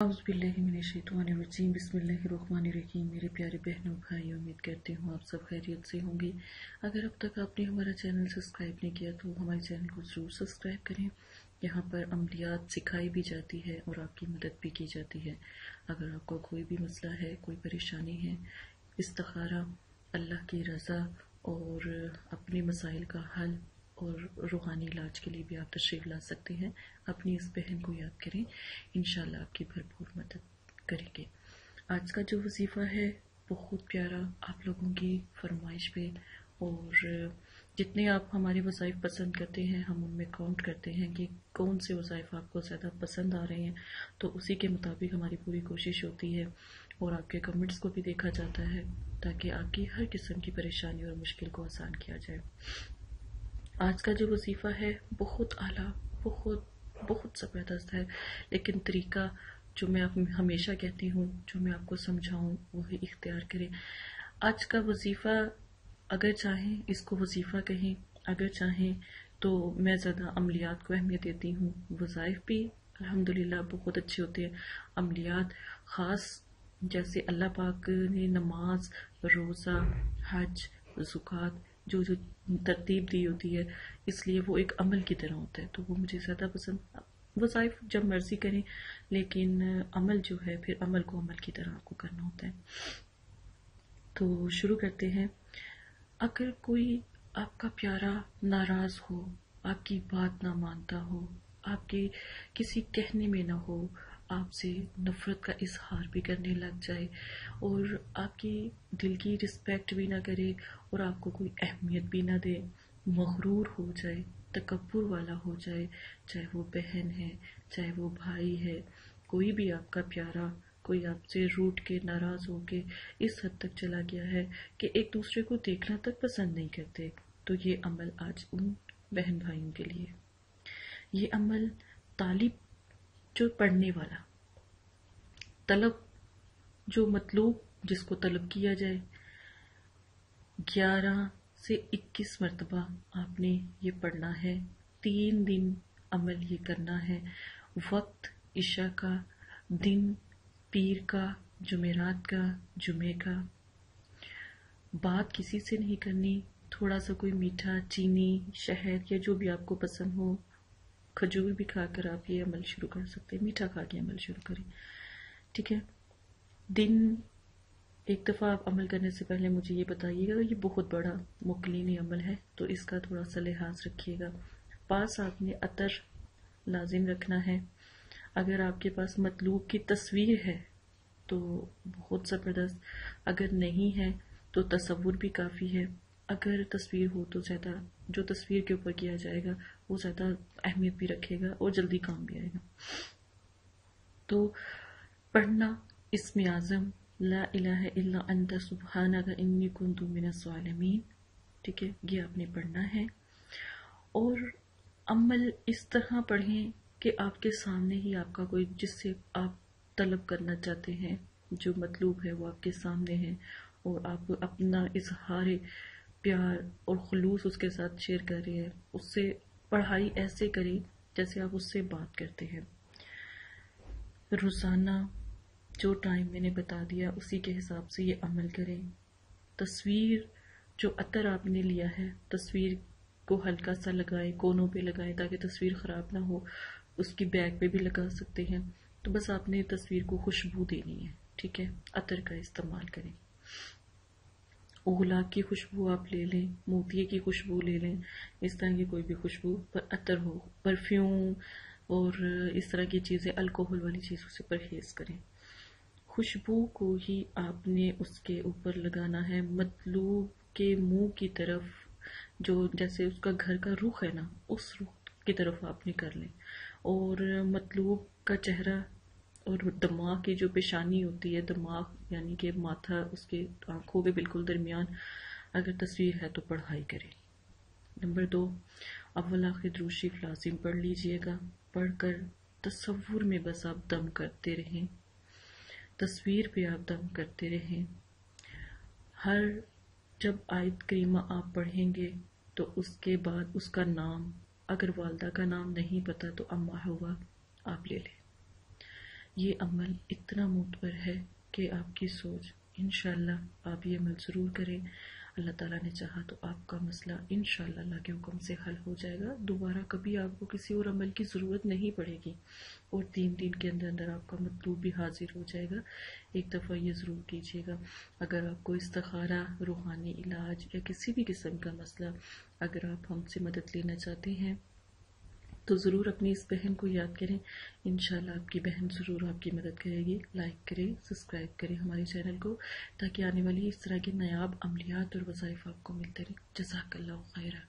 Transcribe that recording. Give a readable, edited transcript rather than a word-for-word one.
औज़ुबिल्लाहिमिनश्शैतानिर्रजीम बिस्मिल्लाहिर्रहमानिर्रहीम। मेरे प्यारे बहनों भाई, उम्मीद करती हूँ आप सब खैरियत से होंगे। अगर अब तक आपने हमारा चैनल सब्सक्राइब नहीं किया तो हमारे चैनल को ज़रूर सब्सक्राइब करें। यहाँ पर अमलियात सिखाई भी जाती है और आपकी मदद भी की जाती है। अगर आपको कोई भी मसला है, कोई परेशानी है, इस्तिखारा, अल्लाह की रज़ा और अपने मसाइल का हल और रूहानी इलाज के लिए भी आप तशरीफ़ ला सकते हैं। अपनी इस बहन को याद करें, इंशाल्लाह आपकी भरपूर मदद करेंगे। आज का जो वजीफ़ा है बहुत प्यारा, आप लोगों की फरमाइश पे, और जितने आप हमारे वज़ाइफ पसंद करते हैं हम उनमें काउंट करते हैं कि कौन से वज़ाइफ आपको ज़्यादा पसंद आ रहे हैं, तो उसी के मुताबिक हमारी पूरी कोशिश होती है और आपके कमेंट्स को भी देखा जाता है ताकि आपकी हर किस्म की परेशानी और मुश्किल को आसान किया जाए। आज का जो वजीफ़ा है बहुत आला, बहुत बहुत ज़बरदस्त है, लेकिन तरीका जो मैं आप हमेशा कहती हूँ, जो मैं आपको समझाऊँ वही इख्तियार करें। आज का वजीफ़ा, अगर चाहें इसको वजीफ़ा कहें, अगर चाहें तो मैं ज़्यादा अमलियात को अहमियत देती हूँ। वज़ाइफ भी अल्हम्दुलिल्लाह बहुत अच्छे होते हैं। अमलियात ख़ास, जैसे अल्लाह पाक ने नमाज, रोज़ा, हज, ज़कात जो जो तरतीब दी होती है, इसलिए वो एक अमल की तरह होता है, तो वो मुझे ज़्यादा पसंद। वज़ाइफ जब मर्ज़ी करें, लेकिन अमल जो है फिर अमल को अमल की तरह आपको करना होता है। तो शुरू करते हैं। अगर कोई आपका प्यारा नाराज़ हो, आपकी बात ना मानता हो, आपके किसी कहने में ना हो, आपसे नफ़रत का इजहार भी करने लग जाए और आपकी दिल की रिस्पेक्ट भी ना करे और आपको कोई अहमियत भी ना दे, मगरूर हो जाए, तकब्बुर वाला हो जाए, चाहे वो बहन है, चाहे वो भाई है, कोई भी आपका प्यारा, कोई आपसे रूठ के, नाराज़ होके इस हद तक चला गया है कि एक दूसरे को देखना तक पसंद नहीं करते, तो ये अमल आज उन बहन भाइयों के लिए, ये अमल तालिब जो पढ़ने वाला, तलब जो मतलूब जिसको तलब किया जाए, 11 से 21 मरतबा आपने ये पढ़ना है। 3 दिन अमल ये करना है। वक्त इशा का, दिन पीर का, जुमेरात का, जुमे का। बात किसी से नहीं करनी। थोड़ा सा कोई मीठा, चीनी, शहद या जो भी आपको पसंद हो, खजूर भी खाकर आप ये अमल शुरू कर सकते हैं। मीठा खा के अमल शुरू करें, ठीक है। दिन एक दफ़ा आप अमल करने से पहले मुझे ये बताइएगा, ये बहुत बड़ा मुकलीनी अमल है तो इसका थोड़ा सा लिहाज रखिएगा। पास आपने अतर लाजिम रखना है। अगर आपके पास मतलूब की तस्वीर है तो बहुत ज़बरदस्त, अगर नहीं है तो तसव्वुर भी काफ़ी है। अगर तस्वीर हो तो ज़्यादा, जो तस्वीर के ऊपर किया जाएगा वो ज़्यादा अहमियत भी रखेगा और जल्दी काम भी आएगा। तो पढ़ना इस्म आज़म ला इलाहा इल्ला अंता सुब्हानका इन्नी कुन्तु मिनज़ ज़ालिमीन, ठीक है, ये आपने पढ़ना है। और अमल इस तरह पढ़ें कि आपके सामने ही आपका कोई, जिससे आप तलब करना चाहते हैं, जो मतलूब है वो आपके सामने है और आप अपना इजहार प्यार और खुलूस उसके साथ शेयर कर रहे हैं। उससे पढ़ाई ऐसे करें जैसे आप उससे बात करते हैं। रोज़ाना जो टाइम मैंने बता दिया उसी के हिसाब से ये अमल करें। तस्वीर जो अतर आपने लिया है, तस्वीर को हल्का सा लगाएं, कोनों पे लगाएं ताकि तस्वीर ख़राब ना हो। उसकी बैक पे भी लगा सकते हैं। तो बस आपने तस्वीर को खुशबू देनी है, ठीक है। अतर का इस्तेमाल करें। गुलाब की खुशबू आप ले लें, मोतिये की खुशबू ले लें, इस तरह की कोई भी खुशबू पर अतर हो। परफ्यूम और इस तरह की चीज़ें, अल्कोहल वाली चीज़ों से परहेज़ करें। खुशबू को ही आपने उसके ऊपर लगाना है, मतलूब के मुंह की तरफ, जो जैसे उसका घर का रुख है ना, उस रुख की तरफ आपने कर लें। और मतलूब का चेहरा और दिमाग की जो पेशानी होती है, दिमाग यानी कि माथा, उसके आंखों के बिल्कुल दरमियान अगर तस्वीर है तो पढ़ाई करें। नंबर 2, अव्वल आखिर दुरूद शरीफ लाजिम पढ़ लीजिएगा। पढ़कर तसव्वुर में बस आप दम करते रहें, तस्वीर पे आप दम करते रहें। हर जब आयत करीमा आप पढ़ेंगे तो उसके बाद उसका नाम, अगर वालदा का नाम नहीं पता तो अम्मा हवा आप ले लें। یہ عمل اتنا معتبر ہے کہ آپ کی سوچ انشاءاللہ آپ یہ عمل ضرور کریں. اللہ تعالیٰ نے چاہا تو آپ کا مسئلہ انشاءاللہ اللہ کے حکم سے حل ہو جائے گا. دوبارہ کبھی آپ کو کسی اور عمل کی ضرورت نہیں پڑے گی اور 3 دن کے اندر اندر آپ کا مطلوب بھی حاضر ہو جائے گا. ایک دفعہ یہ ضرور کیجیے گا. اگر آپ کو استخارہ، روحانی علاج یا کسی بھی قسم کا مسئلہ اگر آپ ہم سے مدد لینا چاہتے ہیں تو ضرور اپنی اس بہن کو یاد کریں. انشاءاللہ آپ کی بہن ضرور آپ کی مدد کرے گی. لائک کریں، سبسکرائب کریں ہمارے چینل کو تاکہ آنے والی اس طرح کے نایاب عملیات اور وظائف آپ کو ملتے رہیں. جزاک اللہ خیرہ.